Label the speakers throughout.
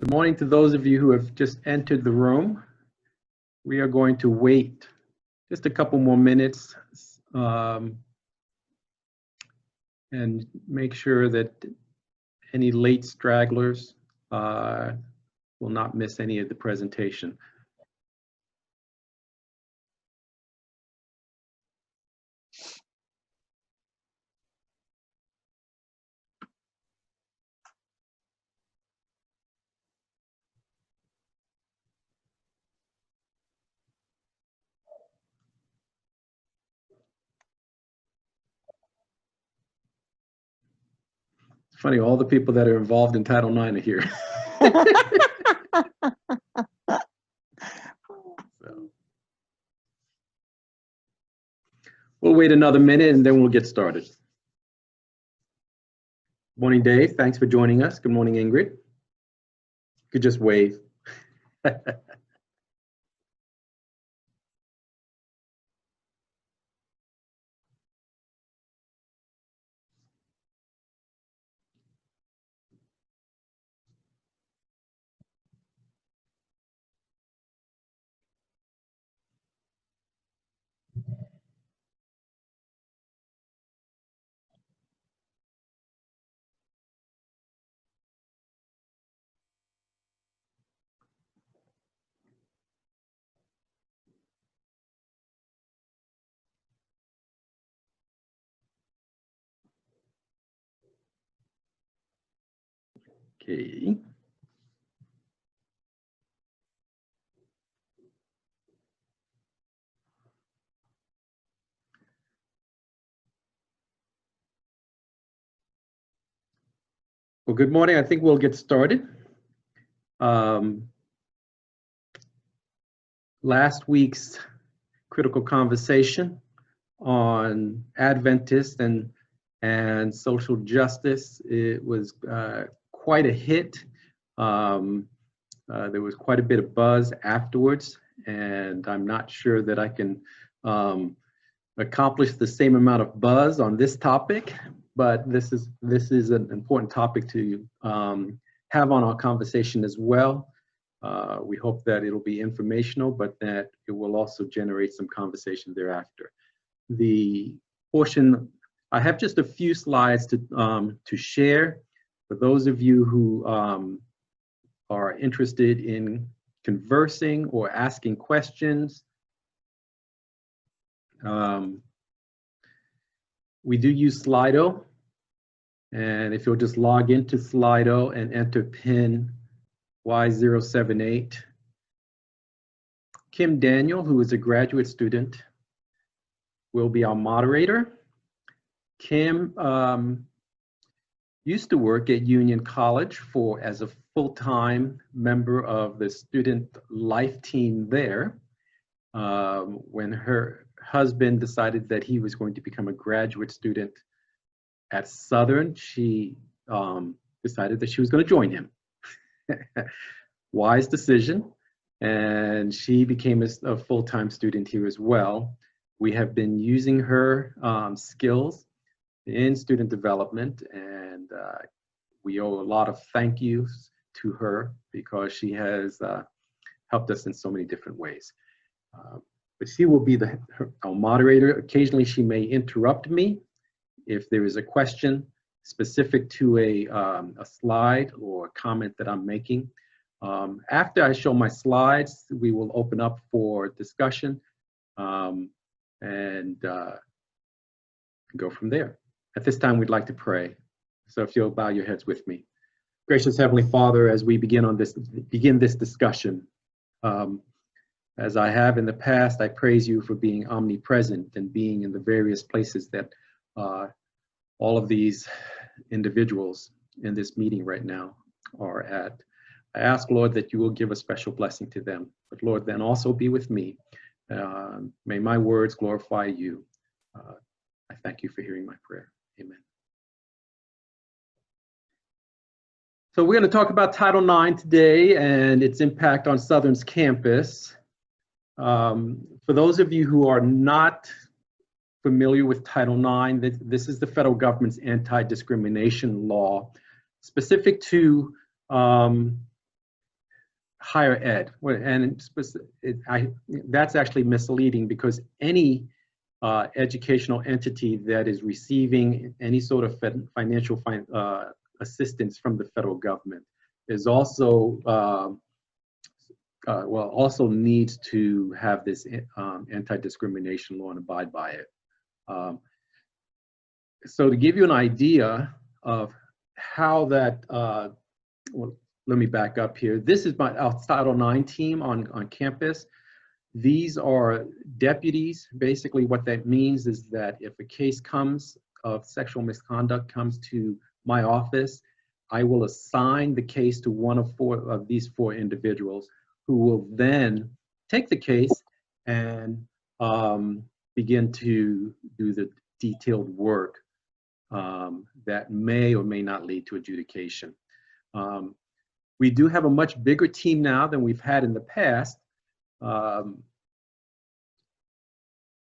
Speaker 1: Good morning to those of you who have just entered the room. We are going to wait just a couple more minutes and make sure that any late stragglers will not miss any of the presentation. It's funny, all the people that are involved in Title IX are here. So, we'll wait another minute and then we'll get started. Morning, Dave. Thanks for joining us. Good morning, Ingrid. You could just wave. Okay. Well, good morning. I think we'll get started. Last week's critical conversation on Adventist and social justice, it was quite a hit. There was quite a bit of buzz afterwards, and I'm not sure that I can accomplish the same amount of buzz on this topic, but this is an important topic to have on our conversation as well. We hope that it'll be informational, but that it will also generate some conversation thereafter. The portion, I have just a few slides to share. For those of you who are interested in conversing or asking questions, we do use Slido. And if you'll just log into Slido and enter PIN Y078. Kim Daniel, who is a graduate student, will be our moderator. Kim used to work at Union College as a full-time member of the student life team there. When her husband decided that he was going to become a graduate student at Southern, she decided that she was going to join him. Wise decision, and she became a full-time student here as well. We have been using her skills in student development, and we owe a lot of thank yous to her because she has helped us in so many different ways. But she will be our moderator. Occasionally she may interrupt me if there is a question specific to a slide or a comment that I'm making. After I show my slides, we will open up for discussion and go from there. At this time, we'd like to pray. So if you'll bow your heads with me. Gracious Heavenly Father, as we begin this discussion, as I have in the past, I praise you for being omnipresent and being in the various places that all of these individuals in this meeting right now are at. I ask, Lord, that you will give a special blessing to them. But Lord, then also be with me. May my words glorify you. I thank you for hearing my prayer. Amen. So we're going to talk about Title IX today and its impact on Southern's campus. For those of you who are not familiar with Title IX, this is the federal government's anti-discrimination law specific to higher ed. And that's actually misleading because any educational entity that is receiving any sort of financial assistance from the federal government is also, also needs to have this anti-discrimination law and abide by it. So to give you an idea of how that, well, let me back up here. This is our Title IX team on campus. These are deputies. Basically what that means is that if a case of sexual misconduct comes to my office, I will assign the case to one of these 4 individuals who will then take the case and begin to do the detailed work that may or may not lead to adjudication. We do have a much bigger team now than we've had in the past.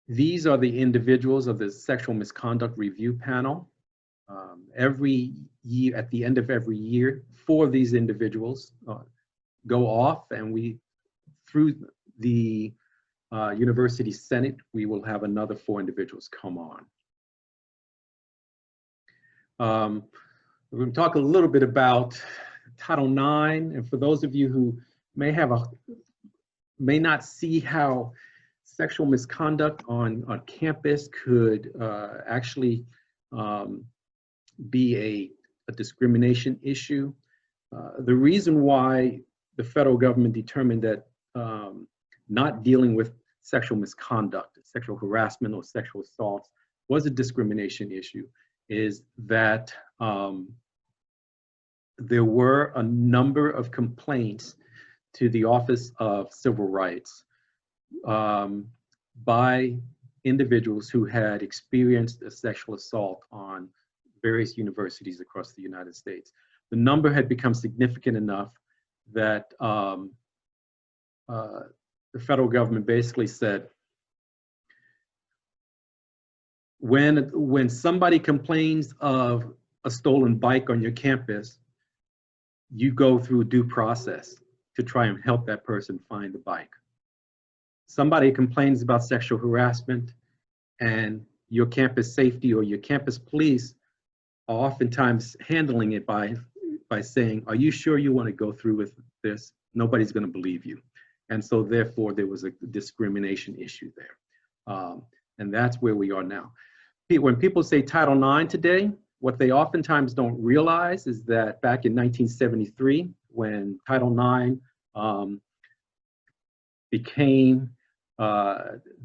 Speaker 1: These are the individuals of the Sexual Misconduct Review Panel. Every year, at the end of every year, 4 of these individuals go off, and through the University Senate, we will have another 4 individuals come on. We're going to talk a little bit about Title IX, and for those of you who may not see how sexual misconduct on campus could actually be a discrimination issue. The reason why the federal government determined that not dealing with sexual misconduct, sexual harassment, or sexual assaults was a discrimination issue is that there were a number of complaints to the Office of Civil Rights by individuals who had experienced a sexual assault on various universities across the United States. The number had become significant enough that the federal government basically said, when somebody complains of a stolen bike on your campus, you go through due process to try and help that person find the bike. Somebody complains about sexual harassment, and your campus safety or your campus police are oftentimes handling it by saying, are you sure you want to go through with this? Nobody's going to believe you. And so therefore there was a discrimination issue there. And that's where we are now. When people say Title IX today, what they oftentimes don't realize is that back in 1973, when Title IX became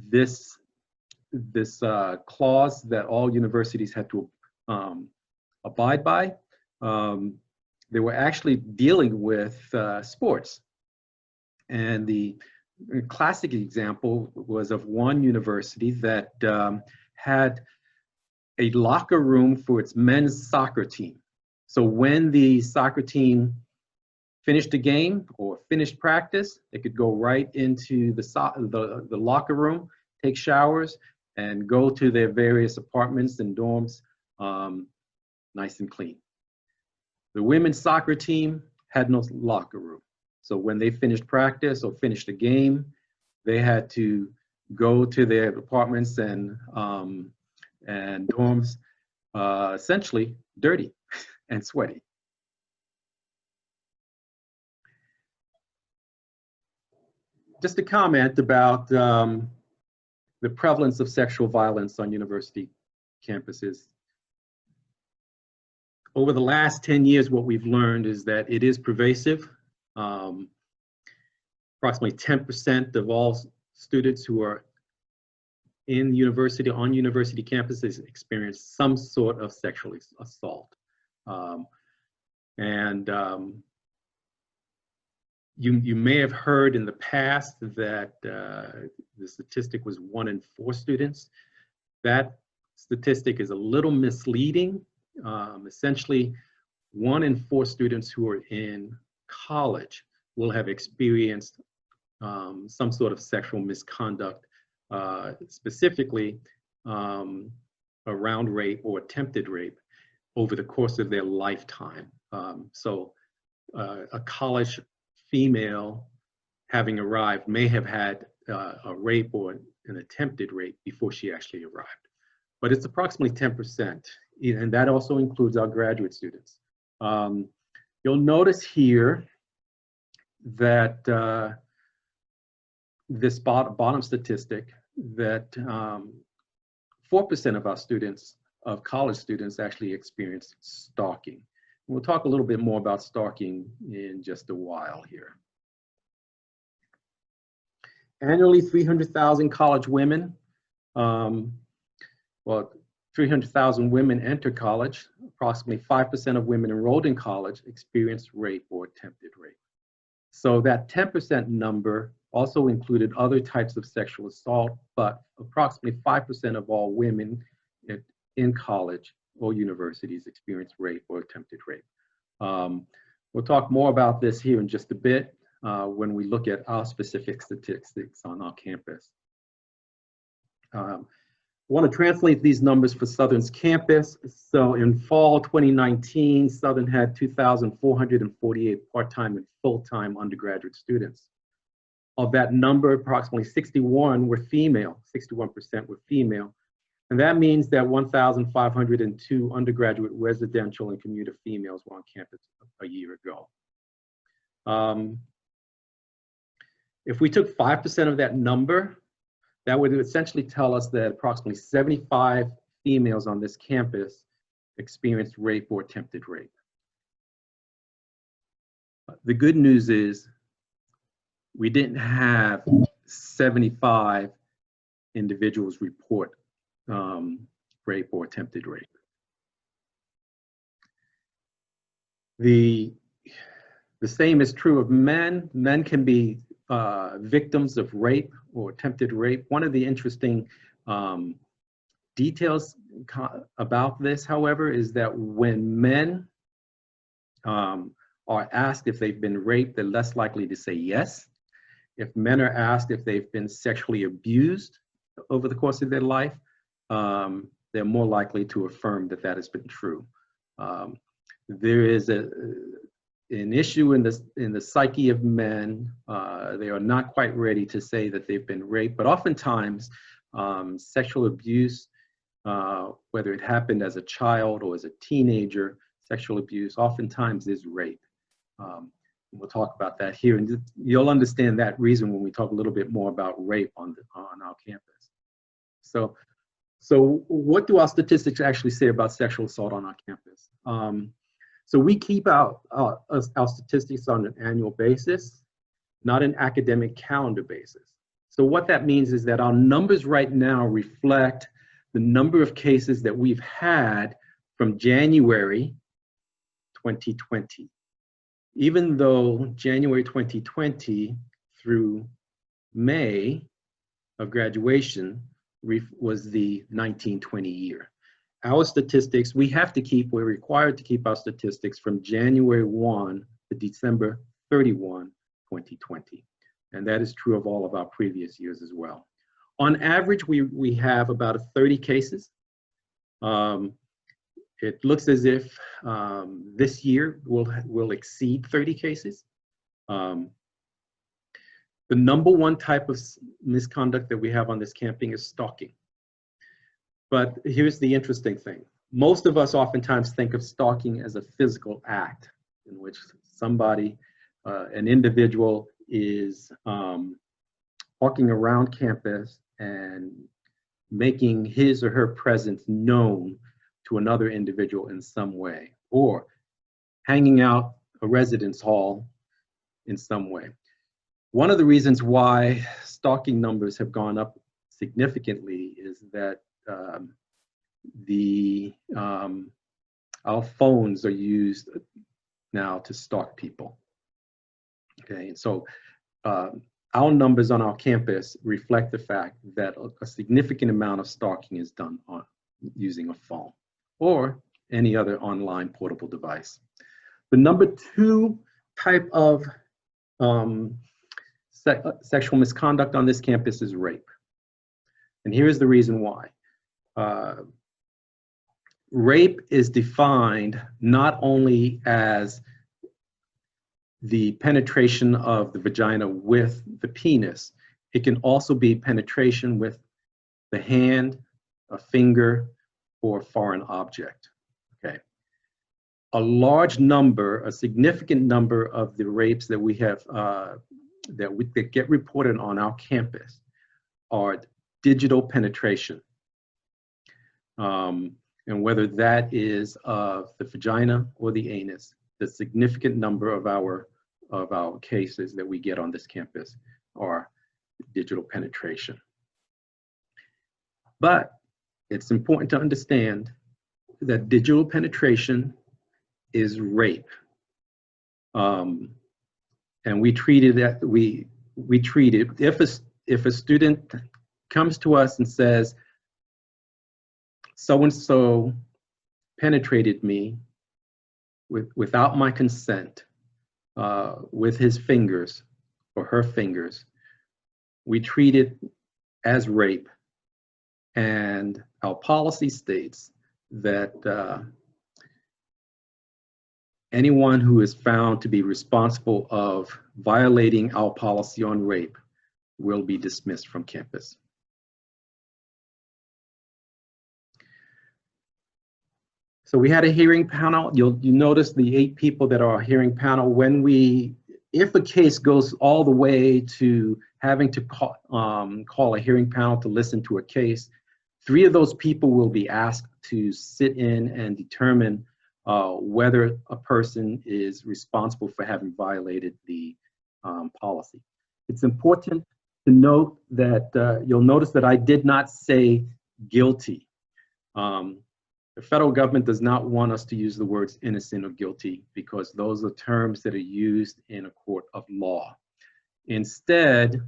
Speaker 1: this clause that all universities had to abide by, they were actually dealing with sports. And the classic example was of one university that had a locker room for its men's soccer team. So when the soccer team finished a game or finished practice, they could go right into the locker room, take showers, and go to their various apartments and dorms nice and clean. The women's soccer team had no locker room. So when they finished practice or finished a game, they had to go to their apartments and dorms, essentially dirty and sweaty. Just a comment about the prevalence of sexual violence on university campuses. Over the last 10 years, what we've learned is that it is pervasive. Approximately 10% of all students who are on university campuses experience some sort of sexual assault. You may have heard in the past that the statistic was 1 in 4 students. That statistic is a little misleading. Essentially, 1 in 4 students who are in college will have experienced some sort of sexual misconduct, specifically around rape or attempted rape over the course of their lifetime. So a college female having arrived may have had a rape or an attempted rape before she actually arrived. But it's approximately 10%, and that also includes our graduate students. You'll notice here that this bottom statistic, that 4% of our students, of college students, actually experience stalking. We'll talk a little bit more about stalking in just a while here. Annually, 300,000 college women, well, 300,000 women enter college. Approximately 5% of women enrolled in college experience rape or attempted rape. So that 10% number also included other types of sexual assault, but approximately 5% of all women in college or universities experience rape or attempted rape. We'll talk more about this here in just a bit when we look at our specific statistics on our campus. I want to translate these numbers for Southern's campus. So in fall 2019, Southern had 2,448 part-time and full-time undergraduate students. Of that number, approximately 61 were female, 61% were female. And that means that 1,502 undergraduate residential and commuter females were on campus a year ago. If we took 5% of that number, that would essentially tell us that approximately 75 females on this campus experienced rape or attempted rape. The good news is we didn't have 75 individuals report rape or attempted rape. The same is true of men. Men can be victims of rape or attempted rape. One of the interesting details about this, however, is that when men are asked if they've been raped, they're less likely to say yes. If men are asked if they've been sexually abused over the course of their life, they're more likely to affirm that that has been true. There is an issue in the psyche of men. They are not quite ready to say that they've been raped, but oftentimes sexual abuse, whether it happened as a child or as a teenager, sexual abuse oftentimes is rape. We'll talk about that here, and you'll understand that reason when we talk a little bit more about rape on our campus. So what do our statistics actually say about sexual assault on our campus? So we keep our statistics on an annual basis, not an academic calendar basis. So what that means is that our numbers right now reflect the number of cases that we've had from January 2020. Even though January 2020 through May of graduation was the 1920 year. Our statistics, we're required to keep our statistics from January 1 to December 31, 2020. And that is true of all of our previous years as well. On average, we have about 30 cases. It looks as if this year will exceed 30 cases. The number one type of misconduct that we have on this campus is stalking. But here's the interesting thing. Most of us oftentimes think of stalking as a physical act in which somebody, an individual is walking around campus and making his or her presence known to another individual in some way, or hanging out a residence hall in some way. One of the reasons why stalking numbers have gone up significantly is that our phones are used now to stalk people. Okay, and so our numbers on our campus reflect the fact that a significant amount of stalking is done using a phone or any other online portable device. The number two type of sexual misconduct on this campus is rape. And here's the reason why. Rape is defined not only as the penetration of the vagina with the penis. It can also be penetration with the hand, a finger, or a foreign object. Okay. A large number, a significant number of the rapes that we have that get reported on our campus are digital penetration. And whether that is of the vagina or the anus, the significant number of our cases that we get on this campus are digital penetration. But it's important to understand that digital penetration is rape. And we treat it, if a student comes to us and says, so-and-so penetrated me without my consent, with his fingers or her fingers, we treat it as rape. And our policy states that anyone who is found to be responsible of violating our policy on rape will be dismissed from campus. So we had a hearing panel. You notice the 8 people that are a hearing panel. If a case goes all the way to having to call a hearing panel to listen to a case, 3 of those people will be asked to sit in and determine whether a person is responsible for having violated the policy. It's important to note that you'll notice that I did not say guilty. The federal government does not want us to use the words innocent or guilty because those are terms that are used in a court of law. Instead,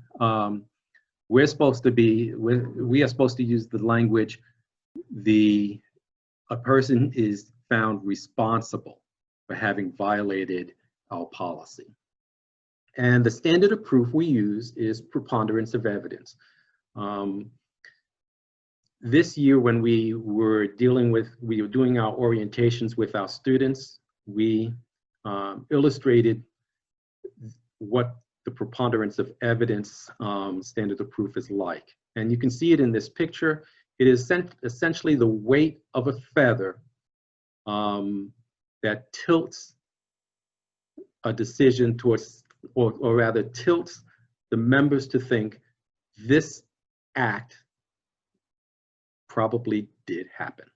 Speaker 1: we are supposed to use the language, a person is found responsible for having violated our policy. And the standard of proof we use is preponderance of evidence. This year, when we were doing our orientations with our students, we illustrated what the preponderance of evidence standard of proof is like. And you can see it in this picture. It is essentially the weight of a feather that tilts a decision towards, or rather tilts the members to think this act probably did happen.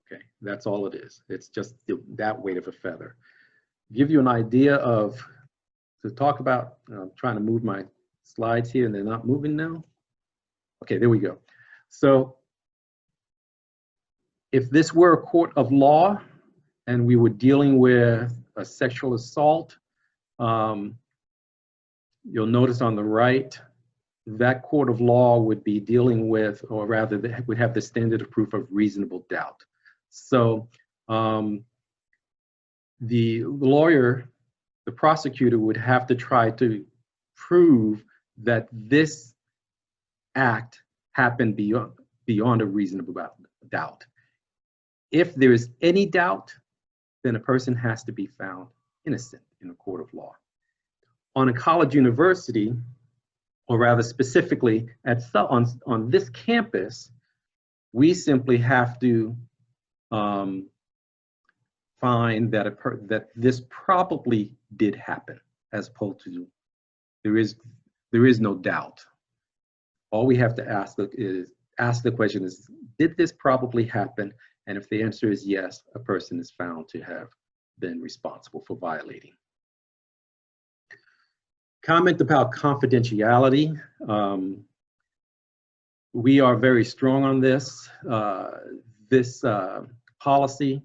Speaker 1: Okay, that's all it is. It's just that weight of a feather. Give you an idea of, to talk about, I'm trying to move my slides here and they're not moving now. Okay, there we go. So if this were a court of law and we were dealing with a sexual assault, you'll notice on the right, that court of law would be dealing with, or rather would have the standard of proof of reasonable doubt. So the lawyer, the prosecutor would have to try to prove that this act happened beyond a reasonable doubt. If there is any doubt, then a person has to be found innocent in a court of law. On a college university, or rather specifically on this campus, we simply have to find that this probably did happen, as opposed to there is no doubt. All we have to ask the question is, did this probably happen? And if the answer is yes, a person is found to have been responsible for violating. Comment about confidentiality. We are very strong on this. This policy,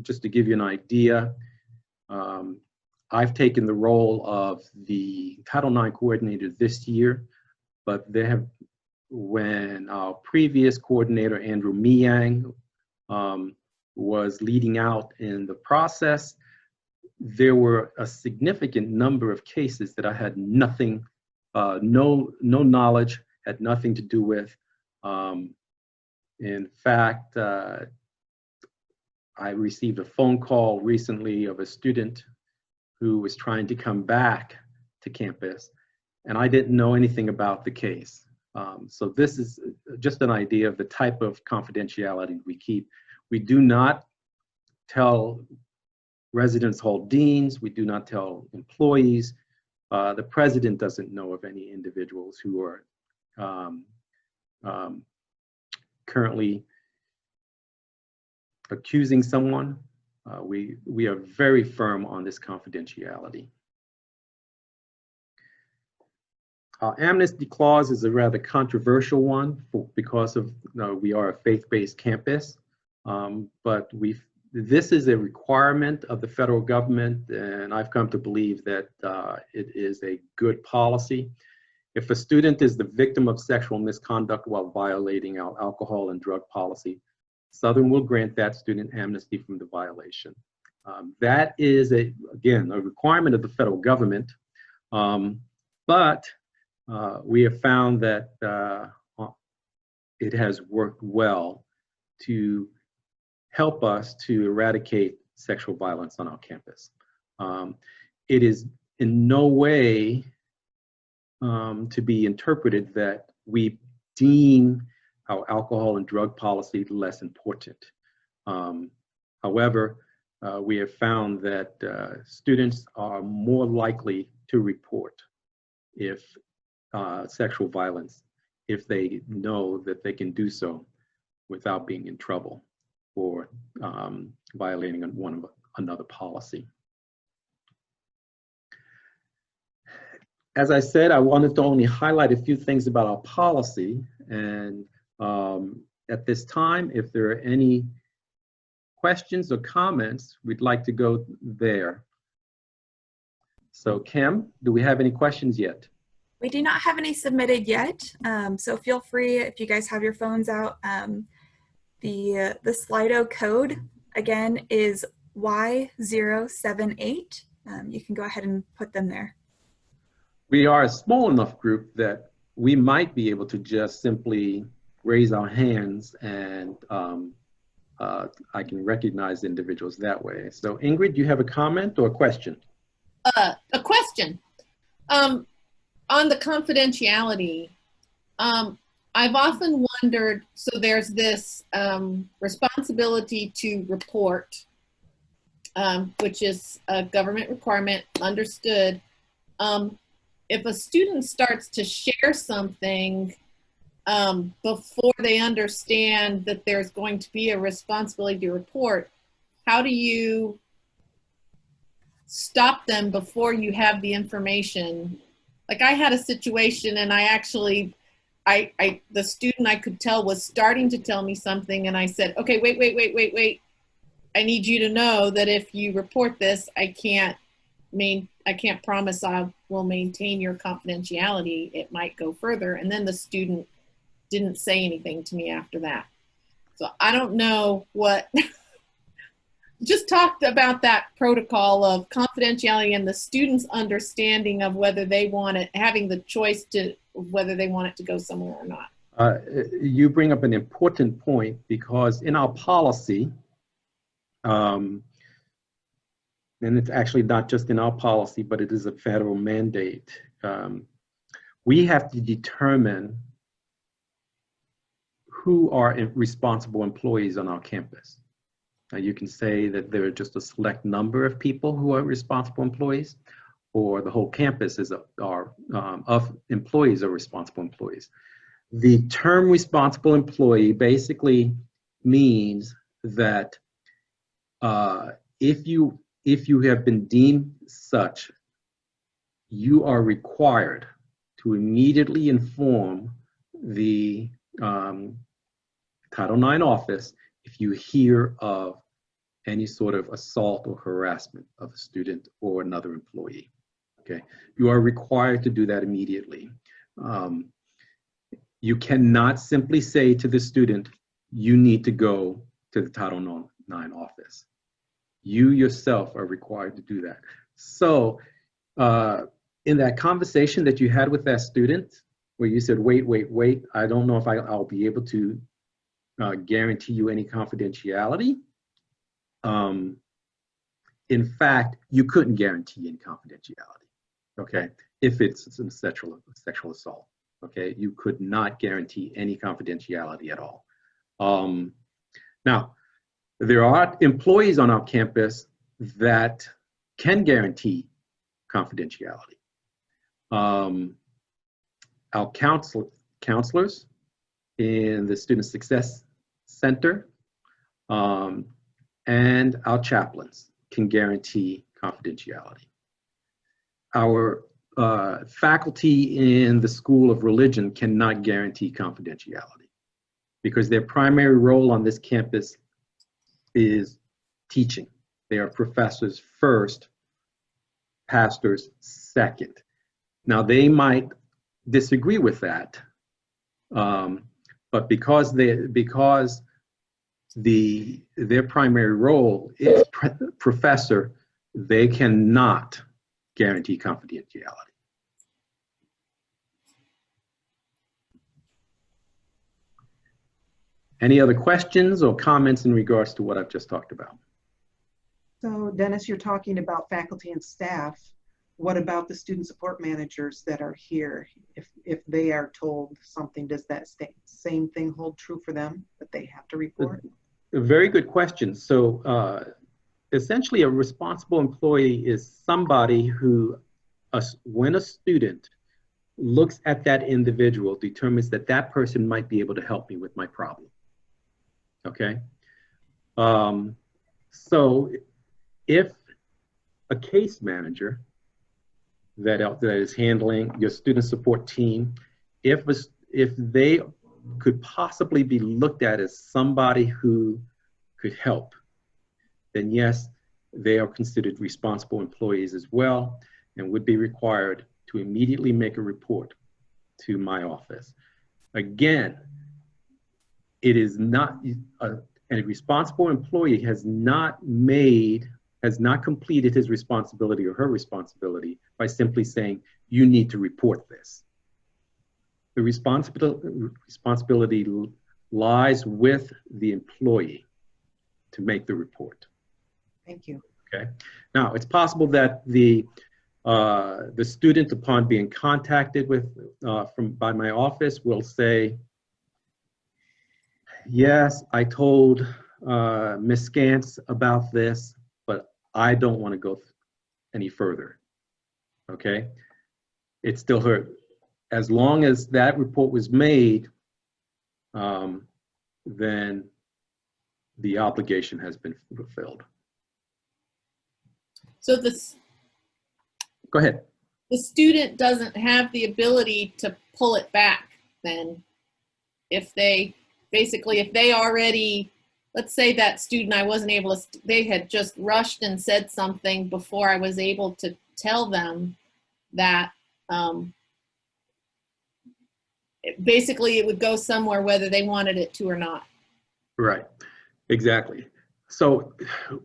Speaker 1: just to give you an idea, I've taken the role of the Title IX coordinator this year, but when our previous coordinator, Andrew Miang, was leading out in the process, there were a significant number of cases that I had nothing, no knowledge, had nothing to do with. In fact, I received a phone call recently of a student who was trying to come back to campus, and I didn't know anything about the case. So this is just an idea of the type of confidentiality we keep. We do not tell residence hall deans, we do not tell employees. The president doesn't know of any individuals who are currently accusing someone. We are very firm on this confidentiality. Our amnesty clause is a rather controversial one because of we are a faith-based campus, but this is a requirement of the federal government, and I've come to believe that it is a good policy. If a student is the victim of sexual misconduct while violating our alcohol and drug policy, Southern will grant that student amnesty from the violation. That is, again, a requirement of the federal government, but we have found that it has worked well to help us to eradicate sexual violence on our campus. It is in no way to be interpreted that we deem our alcohol and drug policy less important. However, we have found that students are more likely to report if sexual violence, if they know that they can do so without being in trouble for violating another policy. As I said, I wanted to only highlight a few things about our policy, and at this time, if there are any questions or comments, we'd like to go there. So Kim, do we have any questions yet?
Speaker 2: We do not have any submitted yet, so feel free, if you guys have your phones out, the Slido code, again, is Y078. You can go ahead and put them there.
Speaker 1: We are a small enough group that we might be able to just simply raise our hands and I can recognize individuals that way. So Ingrid, do you have a comment or a question?
Speaker 3: A question. On the confidentiality, I've often wondered, so there's this responsibility to report, which is a government requirement, understood. If a student starts to share something before they understand that there's going to be a responsibility to report, how do you stop them before you have the information? Like I had a situation and I actually, the student I could tell was starting to tell me something and I said, okay, wait. I need you to know that if you report this, I can't promise I will maintain your confidentiality. It might go further. And then the student didn't say anything to me after that. So I don't know what, just talked about that protocol of confidentiality and the student's understanding of whether they want it, having the choice to whether they want it to go somewhere or not.
Speaker 1: You bring up an important point because in our policy, and it's actually not just in our policy, but it is a federal mandate. We have to determine who are responsible employees on our campus. Now you can say that there are just a select number of people who are responsible employees, or the whole campus is of employees are responsible employees. The term responsible employee basically means that if you have been deemed such, you are required to immediately inform the Title IX office if you hear of any sort of assault or harassment of a student or another employee. Okay, you are required to do that immediately. You cannot simply say to the student, you need to go to the Title IX office. You yourself are required to do that. So in that conversation that you had with that student, where you said, wait, I don't know if I'll be able to guarantee you any confidentiality. in fact, you couldn't guarantee any confidentiality, okay? If it's a sexual assault, okay? You could not guarantee any confidentiality at all. Now, there are employees on our campus that can guarantee confidentiality. Our counselors in the Student Success Center and our chaplains can guarantee confidentiality. Our faculty in the School of Religion cannot guarantee confidentiality because their primary role on this campus is teaching. They are professors first, pastors second. Now, they might disagree with that, but because their primary role is professor, they cannot guarantee confidentiality. Any other questions or comments in regards to what I've just talked about?
Speaker 4: So Dennis, you're talking about faculty and staff. What about the student support managers that are here? If they are told something, does that same thing hold true for them, that they have to report?
Speaker 1: A very good question. So essentially a responsible employee is somebody who, when a student looks at that individual, determines that that person might be able to help me with my problem. Okay? So if a case manager that is handling your student support team, if they could possibly be looked at as somebody who could help, then yes, they are considered responsible employees as well and would be required to immediately make a report to my office. Again, it is not, a responsible employee has not completed his responsibility or her responsibility by simply saying, you need to report this. The responsibility lies with the employee to make the report.
Speaker 4: Thank you.
Speaker 1: Okay. Now, it's possible that the student, upon being contacted by my office, will say, yes, I told Ms. Scantz about this, but I don't want to go any further. Okay. It's still her. As long as that report was made, then the obligation has been fulfilled.
Speaker 3: So
Speaker 1: Go ahead.
Speaker 3: the student doesn't have the ability to pull it back then. If they already, let's say that student, I wasn't able to, they had just rushed and said something before I was able to tell them that, basically it would go somewhere whether they wanted it to or not.
Speaker 1: Right, exactly. So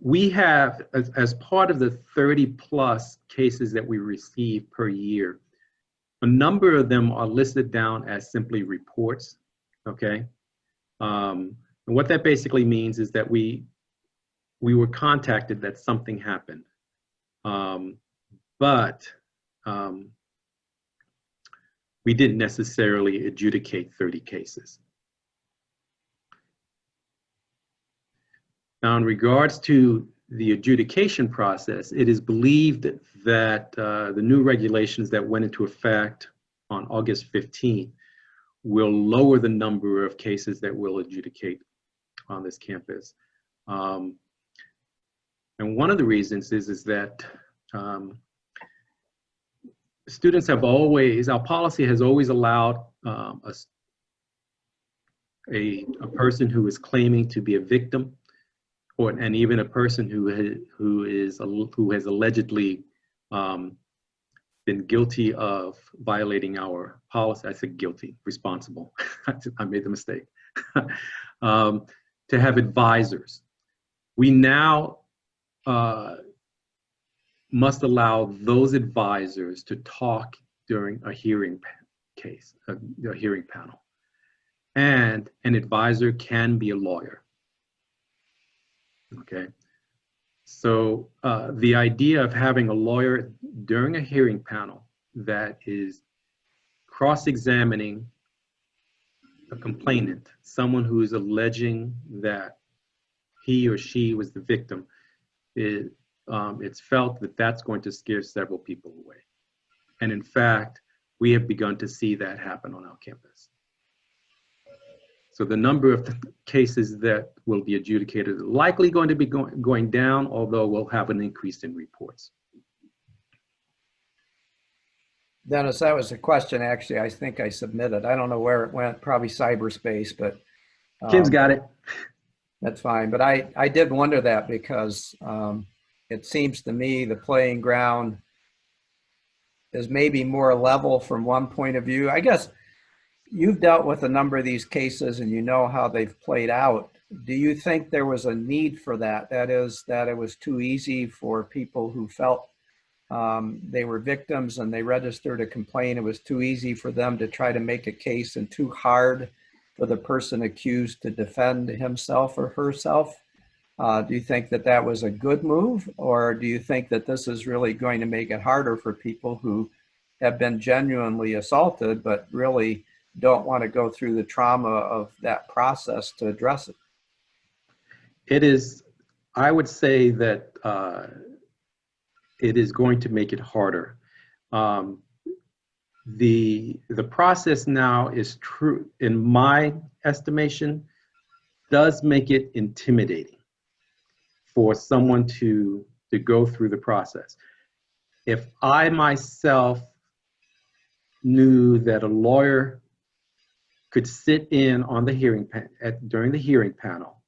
Speaker 1: we have, as part of the 30+ cases that we receive per year, a number of them are listed down as simply reports, okay? And what that basically means is that we were contacted that something happened, but we didn't necessarily adjudicate 30 cases. Now, in regards to the adjudication process, it is believed that the new regulations that went into effect on August 15th will lower the number of cases that we'll adjudicate on this campus. And one of the reasons is that students have always, our policy has always allowed a person who is claiming to be a victim, and even a person who has allegedly been guilty of violating our policy. I said guilty, responsible. I made the mistake. To have advisors. We now must allow those advisors to talk during a hearing case, a hearing panel. And an advisor can be a lawyer. Okay. So the idea of having a lawyer during a hearing panel that is cross-examining a complainant, someone who is alleging that he or she was the victim, it's felt that that's going to scare several people away. And in fact, we have begun to see that happen on our campus. So the number of cases that will be adjudicated is likely going to be going down, although we'll have an increase in reports.
Speaker 5: Dennis, that was a question, actually, I think I submitted. I don't know where it went, probably cyberspace, but.
Speaker 1: Kim's got it.
Speaker 5: That's fine, but I did wonder that because it seems to me the playing ground is maybe more level from one point of view. I guess you've dealt with a number of these cases and you know how they've played out. Do you think there was a need for that? That is, that it was too easy for people who felt they were victims and they registered a complaint. It was too easy for them to try to make a case and too hard for the person accused to defend himself or herself. Do you think that that was a good move, or do you think that this is really going to make it harder for people who have been genuinely assaulted but really don't want to go through the trauma of that process to address it?
Speaker 1: It is, I would say that it is going to make it harder. The process now is true, in my estimation, does make it intimidating for someone to go through the process. If I myself knew that a lawyer could sit in on the hearing during the hearing panel,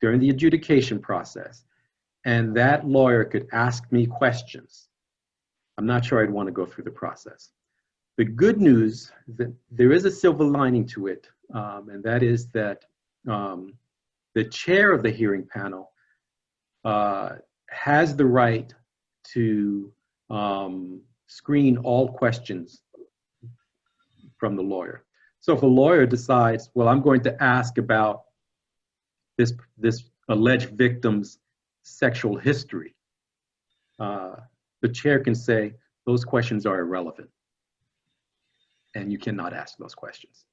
Speaker 1: during the adjudication process, and that lawyer could ask me questions, I'm not sure I'd want to go through the process. The good news, that there is a silver lining to it, and that is that the chair of the hearing panel has the right to screen all questions from the lawyer. So if a lawyer decides, well, I'm going to ask about this alleged victim's sexual history, the chair can say those questions are irrelevant and you cannot ask those questions.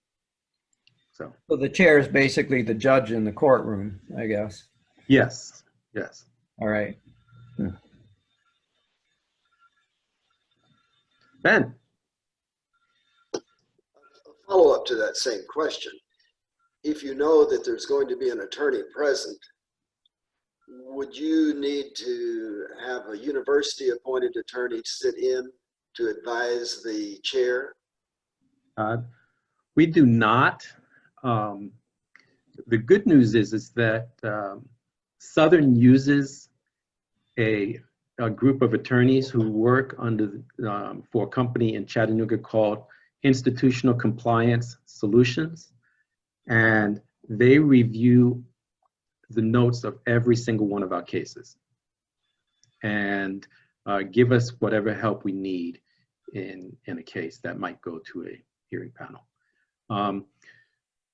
Speaker 1: So
Speaker 5: the chair is basically the judge in the courtroom, I guess.
Speaker 1: yes, yes.
Speaker 5: All right.
Speaker 1: Ben?
Speaker 6: A follow-up to that same question. If you know that there's going to be an attorney present, would you need to have a university-appointed attorney sit in to advise the chair?
Speaker 1: We do not. The good news is that Southern uses a group of attorneys who work under for a company in Chattanooga called Institutional Compliance Solutions, and they review the notes of every single one of our cases and give us whatever help we need in a case that might go to a hearing panel.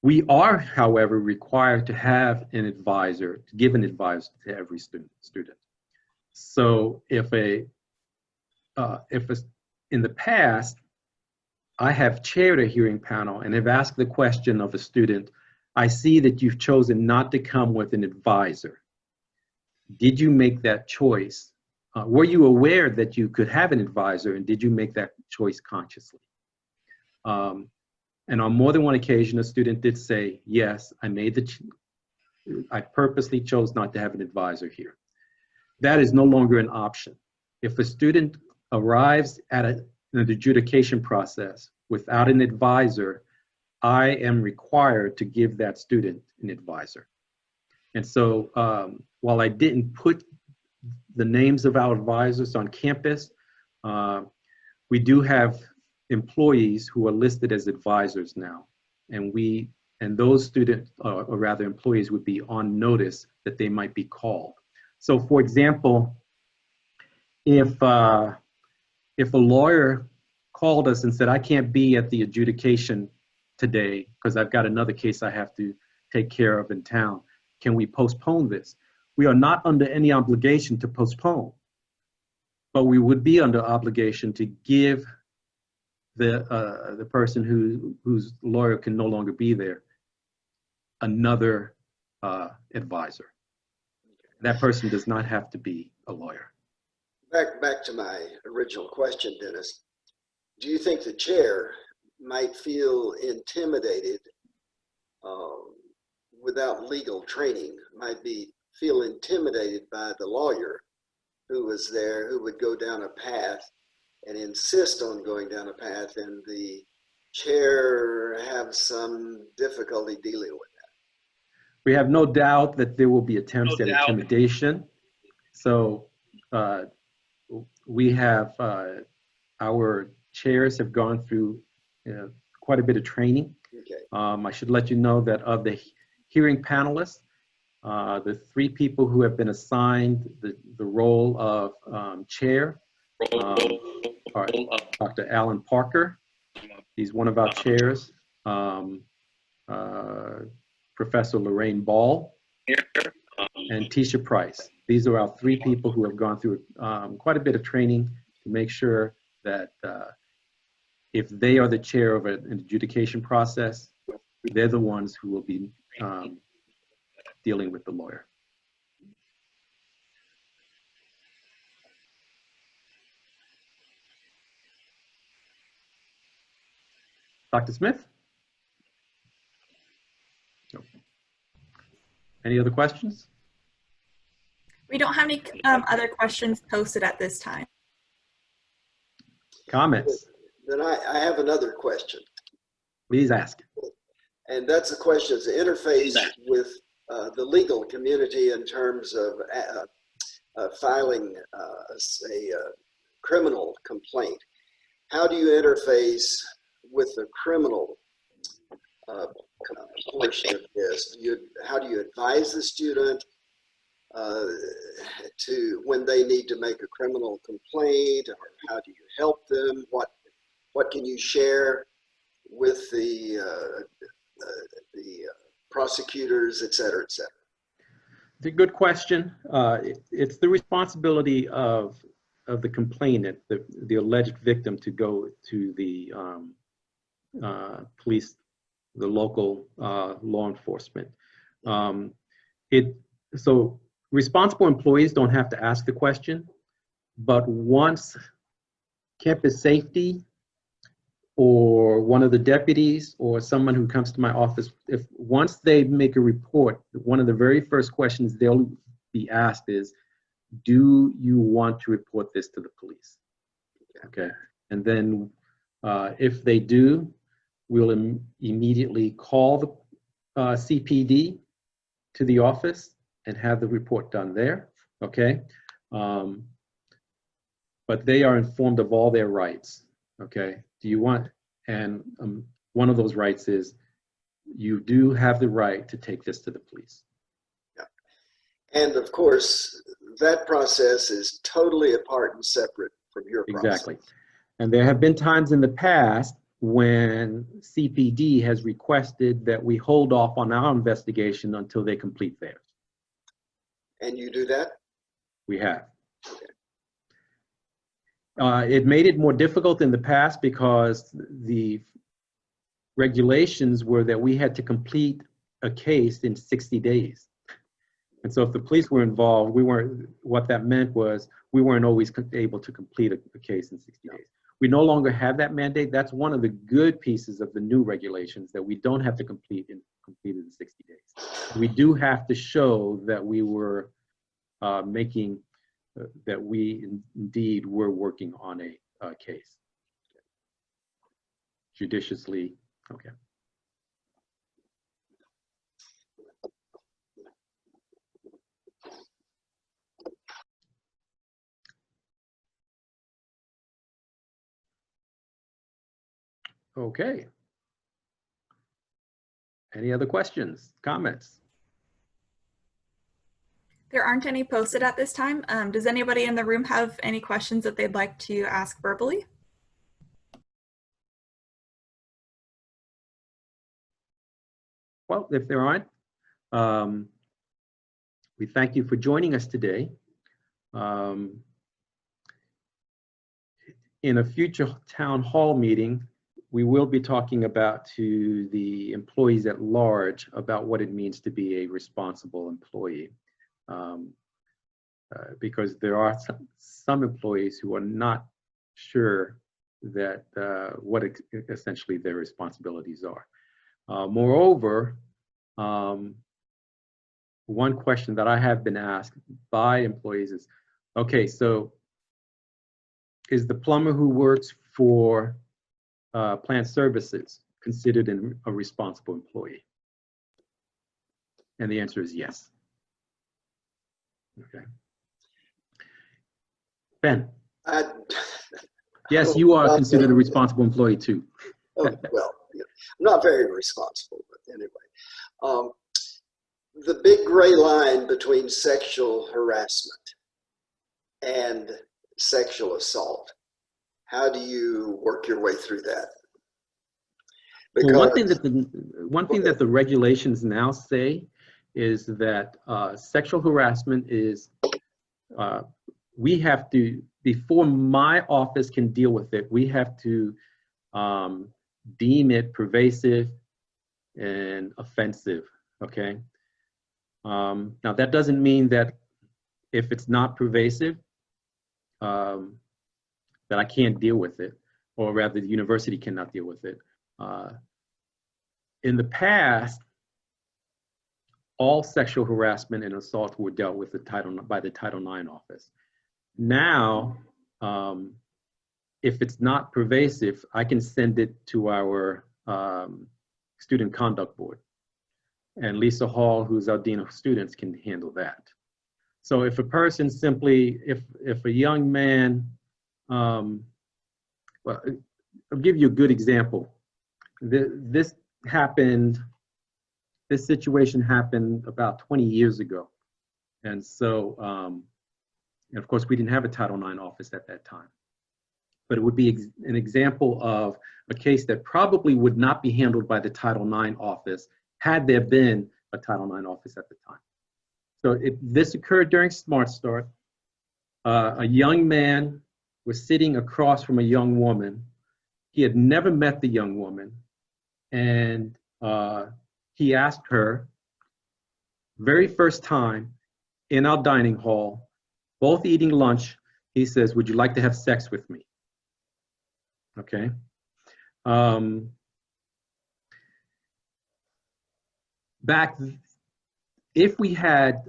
Speaker 1: We are, however, required to have an advisor, to give an advisor to every student. So if in the past, I have chaired a hearing panel and have asked the question of a student, I see that you've chosen not to come with an advisor. Did you make that choice? Were you aware that you could have an advisor, and did you make that choice consciously? And on more than one occasion, a student did say, yes, I purposely chose not to have an advisor here. That is no longer an option. If a student arrives at an adjudication process without an advisor, I am required to give that student an advisor. And so while I didn't put the names of our advisors on campus, we do have employees who are listed as advisors now. And those students, or rather employees, would be on notice that they might be called. So for example, if a lawyer called us and said, I can't be at the adjudication today because I've got another case I have to take care of in town, can we postpone this? we are not under any obligation to postpone, but we would be under obligation to give the person whose lawyer can no longer be there another advisor. That person does not have to be a lawyer.
Speaker 6: Back to my original question, Dennis. Do you think the chair might feel intimidated without legal training, feel intimidated by the lawyer who was there, who would go down a path and insist on going down a path, and the chair have some difficulty dealing with that?
Speaker 1: We have no doubt that there will be attempts at intimidation. So we have, our chairs have gone through quite a bit of training.
Speaker 6: Okay.
Speaker 1: I should let you know that of the hearing panelists, the 3 people who have been assigned the role of chair are Dr. Alan Parker. He's one of our chairs. Professor Lorraine Ball and Tisha Price. These are our 3 people who have gone through quite a bit of training to make sure that if they are the chair of an adjudication process, they're the ones who will be dealing with the lawyer. Dr. Smith? No. Any other questions?
Speaker 2: We don't have any other questions posted at this time.
Speaker 1: Comments?
Speaker 6: Then I have another question.
Speaker 1: Please ask.
Speaker 6: And that's a question to interface with the legal community in terms of filing a criminal complaint. How do you interface with the criminal portion of this? How do you advise the student to when they need to make a criminal complaint, or how do you help them? What can you share with the prosecutors, et cetera, et cetera?
Speaker 1: It's a good question. It's the responsibility of the complainant, the alleged victim, to go to the police, the local law enforcement. So responsible employees don't have to ask the question, but once campus safety or one of the deputies or someone who comes to my office, once they make a report, one of the very first questions they'll be asked is, do you want to report this to the police? Okay. And then if they do, we'll immediately call the CPD to the office and have the report done there. Okay. But they are informed of all their rights. Okay. Do you want, and one of those rights is you do have the right to take this to the police.
Speaker 6: Yeah. And of course, that process is totally apart and separate from your process.
Speaker 1: Exactly. And there have been times in the past when CPD has requested that we hold off on our investigation until they complete theirs.
Speaker 6: And you do that?
Speaker 1: We have. It made it more difficult in the past because the regulations were that we had to complete a case in 60 days. And so if the police were involved, what that meant was we weren't always able to complete a case in 60 days. We no longer have that mandate. That's one of the good pieces of the new regulations, that we don't have to complete in 60 days. We do have to show that we were that we indeed were working on a case judiciously. Okay. Okay. Any other questions, comments?
Speaker 2: There aren't any posted at this time. Does anybody in the room have any questions that they'd like to ask verbally?
Speaker 1: Well, if there aren't, we thank you for joining us today. In a future town hall meeting, we will be talking to the employees at large about what it means to be a responsible employee. Because there are some employees who are not sure that what essentially their responsibilities are. Moreover, one question that I have been asked by employees is, okay, so is the plumber who works for plant services considered a responsible employee? And the answer is yes. Okay. Ben? Yes, you are considered a responsible employee too.
Speaker 6: Oh, well, yeah, I'm not very responsible, but anyway. The big gray line between sexual harassment and sexual assault, how do you work your way through that? Because,
Speaker 1: well, one thing that the regulations now say is that sexual harassment is, we have to, before my office can deal with it, we have to deem it pervasive and offensive, okay? Now that doesn't mean that if it's not pervasive, that I can't deal with it, or rather the university cannot deal with it. In the past, all sexual harassment and assault were dealt with by the Title IX office. Now, if it's not pervasive, I can send it to our student conduct board. And Lisa Hall, who's our Dean of Students, can handle that. So if a person simply, if a young man, well, I'll give you a good example. This situation happened about 20 years ago. And so, and of course, we didn't have a Title IX office at that time. But it would be an example of a case that probably would not be handled by the Title IX office had there been a Title IX office at the time. So this occurred during Smart Start. A young man was sitting across from a young woman. He had never met the young woman. And he asked her, very first time in our dining hall, both eating lunch, he says, "Would you like to have sex with me?" Okay. If we had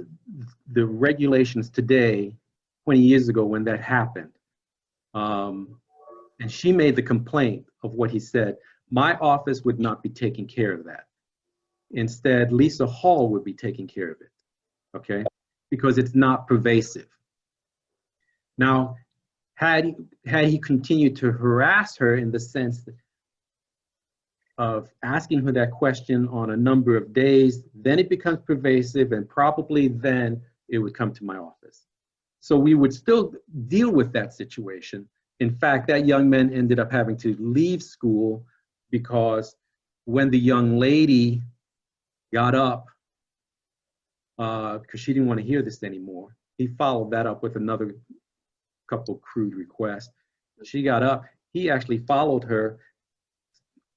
Speaker 1: the regulations today, 20 years ago when that happened, and she made the complaint of what he said, my office would not be taking care of that. Instead, Lisa Hall would be taking care of it, okay? Because it's not pervasive. Now, had he continued to harass her in the sense of asking her that question on a number of days, then it becomes pervasive, and probably then it would come to my office. So we would still deal with that situation. In fact, that young man ended up having to leave school because when the young lady got up, because she didn't want to hear this anymore, he followed that up with another couple crude requests. She got up, he actually followed her,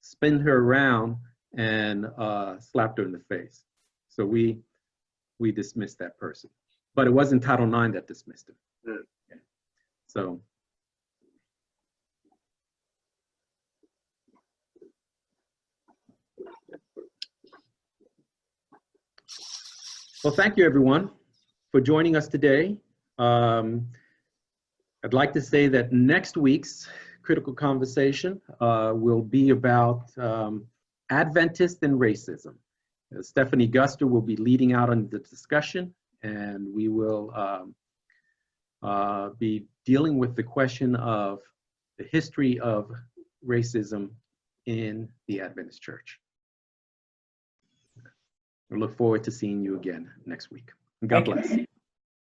Speaker 1: spun her around, and slapped her in the face. So we dismissed that person. But it wasn't Title IX that dismissed him. Okay. So. Well, thank you everyone for joining us today. I'd like to say that next week's Critical Conversation will be about Adventists and racism. Stephanie Guster will be leading out on the discussion, and we will be dealing with the question of the history of racism in the Adventist Church. I look forward to seeing you again next week. God bless.